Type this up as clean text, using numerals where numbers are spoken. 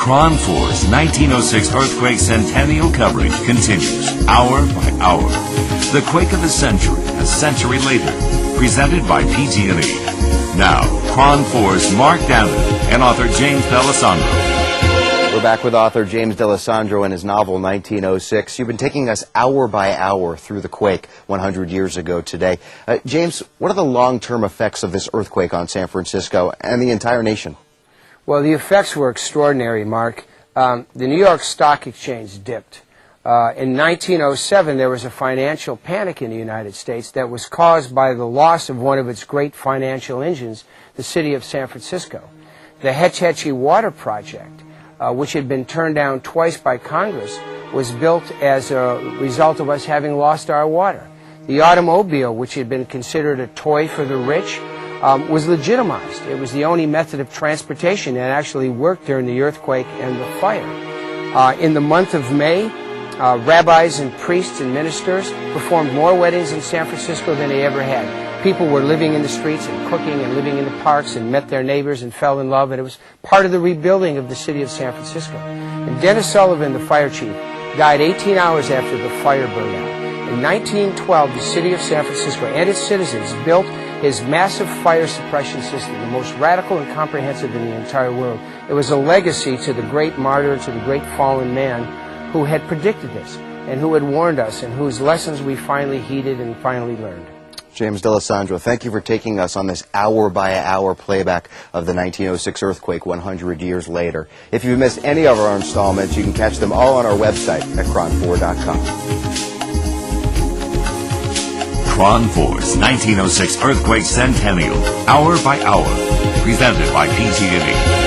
KRON 4's 1906 earthquake centennial coverage continues hour by hour. The quake of the century, a century later, presented by PG&E. Now, KRON 4's Mark Danon and author James D'Alessandro. We're back with author James D'Alessandro and his novel 1906. You've been taking us hour by hour through the quake 100 years ago today. James, what are the long-term effects of this earthquake on San Francisco and the entire nation? Well, the effects were extraordinary, Mark. The New York Stock Exchange dipped. In 1907, there was a financial panic in the United States that was caused by the loss of one of its great financial engines, the city of San Francisco. The Hetch Hetchy Water Project, which had been turned down twice by Congress, was built as a result of us having lost our water. The automobile, which had been considered a toy for the rich, was legitimized. It was the only method of transportation that actually worked during the earthquake and the fire. In the month of May, rabbis and priests and ministers performed more weddings in San Francisco than they ever had. People were living in the streets and cooking and living in the parks and met their neighbors and fell in love, and it was part of the rebuilding of the city of San Francisco. And Dennis Sullivan, the fire chief, died 18 hours after the fire burned out. In 1912, the city of San Francisco and its citizens built his massive fire suppression system, the most radical and comprehensive in the entire world. It was a legacy to the great martyr, to the great fallen man who had predicted this and who had warned us and whose lessons we finally heeded and finally learned. James D'Alessandro, thank you for taking us on this hour-by-hour playback of the 1906 earthquake 100 years later. If you've missed any of our installments, you can catch them all on our website at KRON4.com. KRON 4's 1906 earthquake centennial, hour by hour, presented by PG&E.